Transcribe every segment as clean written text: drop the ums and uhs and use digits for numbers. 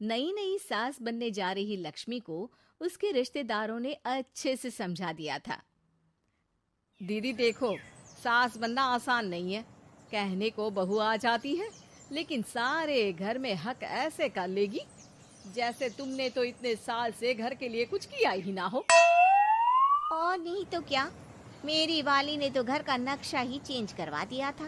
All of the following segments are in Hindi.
नई नई सास बनने जा रही लक्ष्मी को उसके रिश्तेदारों ने अच्छे से समझा दिया था। दीदी देखो, सास बनना आसान नहीं है। कहने को बहू आ जाती है, लेकिन सारे घर में हक ऐसे कर लेगी जैसे तुमने तो इतने साल से घर के लिए कुछ किया ही ना हो। और नहीं तो क्या, मेरी वाली ने तो घर का नक्शा ही चेंज करवा दिया था।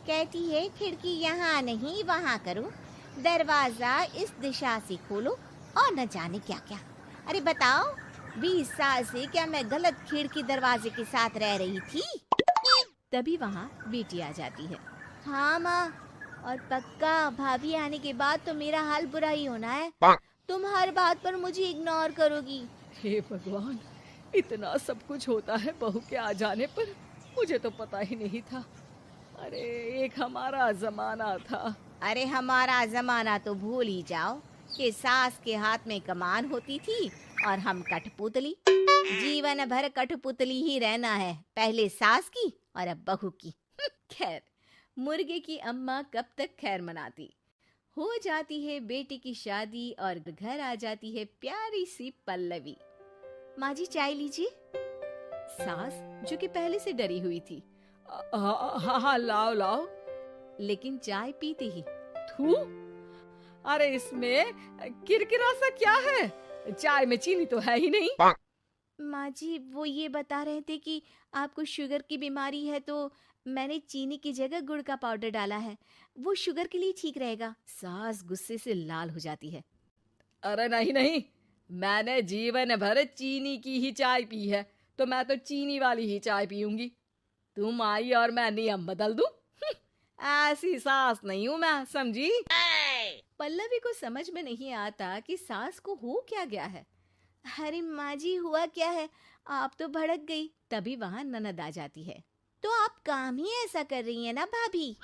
कहती है खिड़की यहाँ नहीं वहाँ करो, दरवाजा इस दिशा से खोलो और न जाने क्या क्या। अरे बताओ, 20 साल से क्या मैं गलत खिड़की दरवाजे के साथ रह रही थी? तभी वहां बेटी आ जाती है। हाँ माँ, और पक्का भाभी आने के बाद तो मेरा हाल बुरा ही होना है। तुम हर बात पर मुझे इग्नोर करोगी। हे भगवान, इतना सब कुछ होता है बहू के आ जाने पर। मुझे तो पता ही नहीं था। अरे, एक हमारा जमाना था। अरे हमारा जमाना तो भूल ही जाओ कि सास के हाथ में कमान होती थी और हम कठपुतली। जीवन भर कठपुतली ही रहना है, पहले सास की और अब बहू की। खैर, मुर्गे की अम्मा कब तक खैर मनाती। हो जाती है बेटी की शादी और घर आ जाती है प्यारी सी पल्लवी। माँ जी चाय लीजिए। सास, जो कि पहले से डरी हुई थी, हाँ हाँ लाओ लाओ, लेकिन चाय पीते ही थू, अरे इसमें किरकिरा सा क्या है? चाय में चीनी तो है ही नहीं। माँ जी वो ये बता रहे थे कि आपको शुगर की बीमारी है, तो मैंने चीनी की जगह गुड़ का पाउडर डाला है, वो शुगर के लिए ठीक रहेगा। सास गुस्से से लाल हो जाती है। अरे नहीं नहीं, मैंने जीवन भर चीनी की ही चाय पी है, तो मैं तो चीनी वाली ही चाय पीऊंगी। तुम आई और मैं नियम बदल दूं? ऐसी सास नहीं हूं मैं, समझी? पल्लवी को समझ में नहीं आता कि सास को हो क्या गया है। अरे माँ जी हुआ क्या है, आप तो भड़क गई। तभी वहां ननद आ जाती है। तो आप काम ही ऐसा कर रही हैं ना भाभी?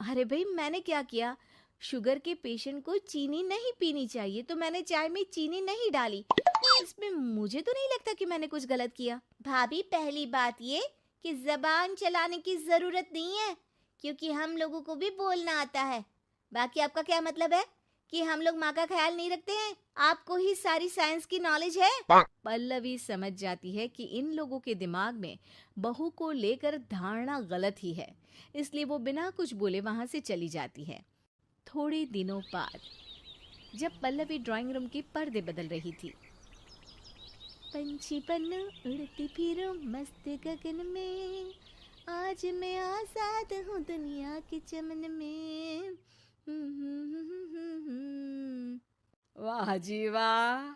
अरे भाई, मैंने क्या किया? शुगर के पेशेंट को चीनी नहीं पीनी चाहिए, तो मैंने चाय में चीनी नहीं डाली। इसमें मुझे तो नहीं लगता कि मैंने कुछ गलत किया। भाभी पहली बात ये कि जबान चलाने की जरूरत नहीं है, क्योंकि हम लोगों को भी बोलना आता है। बाकी आपका क्या मतलब है कि हम लोग माँ का ख्याल नहीं रखते हैं? आपको ही सारी साइंस की नॉलेज है। पल्लवी समझ जाती है कि इन लोगों के दिमाग में बहू को लेकर धारणा गलत ही है, इसलिए वो बिना कुछ बोले वहां से चली जाती है। थोड़े दिनों बाद, जब पल्लवी ड्राइंग रूम के पर्दे बदल रही थी, पंछी पन्नू उड़ती फिरूं मस्त गगन में, आज मैं आजाद हूँ दुनिया के चमन में। वाह जी वाह,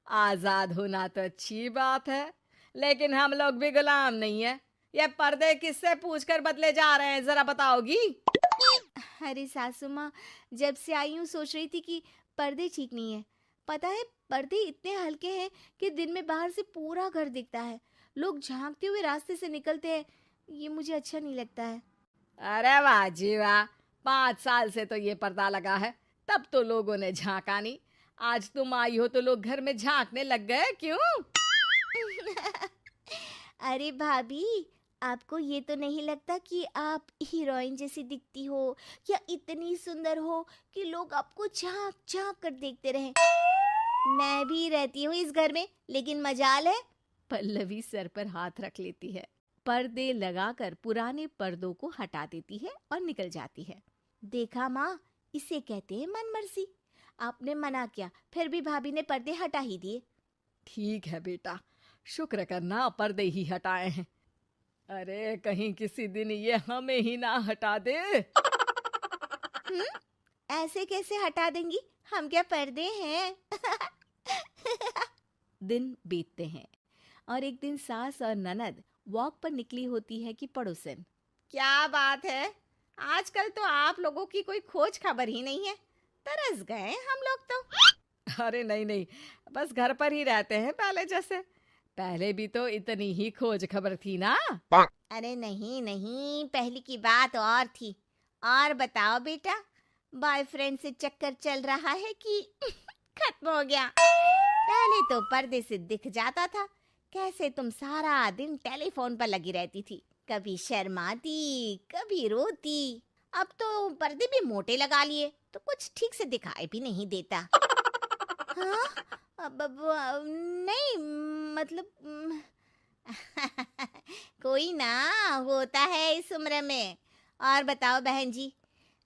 आजाद होना तो अच्छी बात है, लेकिन हम लोग भी गुलाम नहीं है। ये पर्दे किससे पूछकर बदले जा रहे हैं, जरा बताओगी? अरे सासू माँ, जब से आई हूँ सोच रही थी कि पर्दे ठीक नहीं है। पता है, पर्दे इतने हल्के हैं कि दिन में बाहर से पूरा घर दिखता है। लोग झांकते हुए रास्ते से निकलते हैं, ये मुझे अच्छा नहीं लगता है। अरे वाह जी वाह, 5 साल से तो ये पर्दा लगा है, तब तो लोगों ने झांका नहीं। आज तुम आई हो तो लोग घर में झांकने लग गए, क्यों? अरे भाभी, आपको ये तो नहीं लगता कि आप हीरोइन जैसी दिखती हो, या इतनी सुंदर हो कि लोग आपको झांक झांक कर देखते रहें? मैं भी रहती हूँ इस घर में, लेकिन मजाल है। पल्लवी सर पर हाथ रख लेती है, पर्दे लगाकर पुराने पर्दों को हटा देती है और निकल जाती है। देखा माँ, इसे कहते हैं मनमर्जी। आपने मना किया, फिर भी भाभी ने पर्दे हटा ही दिए। ठीक है बेटा, शुक्र करना पर्दे ही हटाए हैं। अरे कहीं किसी दिन ये हमें ही ना हटा दे। हम्म, ऐसे कैसे हटा देंगी? हम क्या पर्दे हैं? दिन बीतते हैं और एक दिन सास और ननद वॉक पर निकली होती है कि पड़ोसन। क्या बात है, आजकल तो आप लोगों की कोई खोज खबर ही नहीं है। तरस गए हम लोग तो। अरे नहीं नहीं, बस घर पर ही रहते हैं पहले जैसे। पहले भी तो इतनी ही खोज खबर थी ना। अरे नहीं नहीं, पहले की बात और थी। और बताओ बेटा, बॉयफ्रेंड से चक्कर चल रहा है कि खत्म हो गया? पहले तो पर्दे से दिख जाता था कैसे तुम सारा दिन टेलीफोन पर लगी रहती थी, कभी शर्माती कभी रोती। अब तो पर्दे भी मोटे लगा लिए तो कुछ ठीक से दिखाई भी नहीं देता। हाँ? नहीं, मतलब कोई ना, होता है इस उम्र में। और बताओ बहन जी,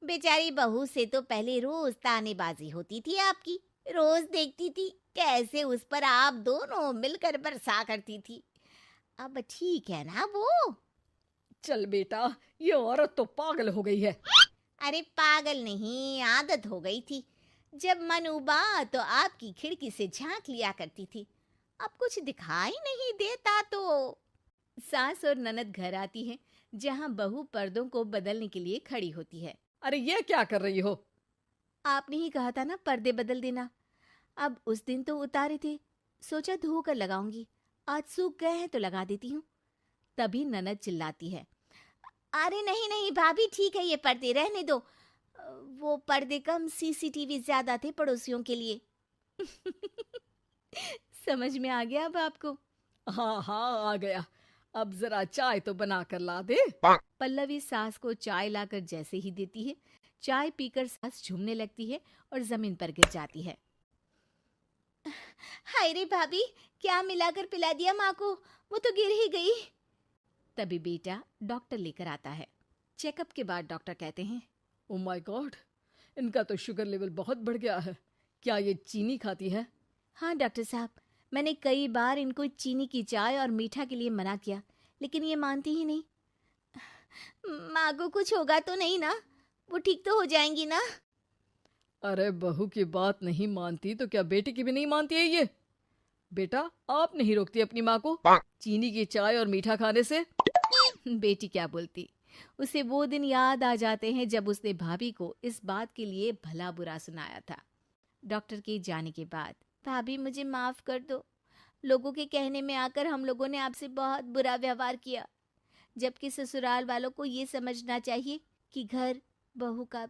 बेचारी बहू से तो पहले रोज तानेबाजी होती थी आपकी, रोज देखती थी कैसे उस पर आप दोनों मिलकर बरसा करती थी। अब ठीक है ना वो? चल बेटा, ये औरत तो पागल हो गई है। अरे पागल नहीं, आदत हो गई थी। जब मन उबा तो आपकी खिड़की से झांक लिया करती थी। अब कुछ दिखाई नहीं देता तो। सास और ननद घर आती हैं, जहां बहू पर्दों को बदलने के लिए खड़ी होती है। अरे ये क्या कर रही हो? आपने ही कहा था ना पर्दे बदल देना। अब उस दिन तो उतारे थे, सोचा धोकर लगाऊंगी, आज सूख गए हैं तो लगा देती हूँ। तभी ननद चिल्लाती है, अरे नहीं नहीं भाभी, ठीक है ये पर्दे रहने दो। वो पर्दे कम, सीसीटीवी ज्यादा थे पड़ोसियों के लिए। समझ में आ गया अब आपको? हाँ हाँ, आ गया। अब जरा चाय तो बना कर ला दे। पल्लवी सास को चाय लाकर जैसे ही देती है, चाय पीकर सास झूमने लगती है और जमीन पर गिर जाती है। हाय रे भाभी, क्या मिलाकर पिला दिया माँ को, वो तो गिर ही गई। तभी बेटा डॉक्टर लेकर आता है। चेकअप के बाद डॉक्टर कहते हैं, ओ माय गॉड, इनका तो शुगर लेवल बहुत बढ़ गया है। क्या ये चीनी खाती है? हाँ डॉक्टर साहब, मैंने कई बार इनको चीनी की चाय और मीठा के लिए मना किया, लेकिन ये मानती ही नहीं। माँ को कुछ होगा तो नहीं ना? वो ठीक तो हो जाएंगी ना? अरे बहू की बात नहीं मानती तो क्या बेटी की भी नहीं मानती है ये? बेटा, आप नहीं रोकती अपनी माँ को चीनी की चाय और मीठा खाने से? बेटी क्या बोलती, उसे वो दिन याद आ जाते हैं जब उसने भाभी को इस बात के लिए भला बुरा सुनाया था। डॉक्टर के जाने के बाद, भाभी मुझे माफ कर दो, लोगों के कहने में आकर हम लोगों ने आपसे बहुत बुरा व्यवहार किया, जबकि ससुराल वालों को ये समझना चाहिए कि घर बहू का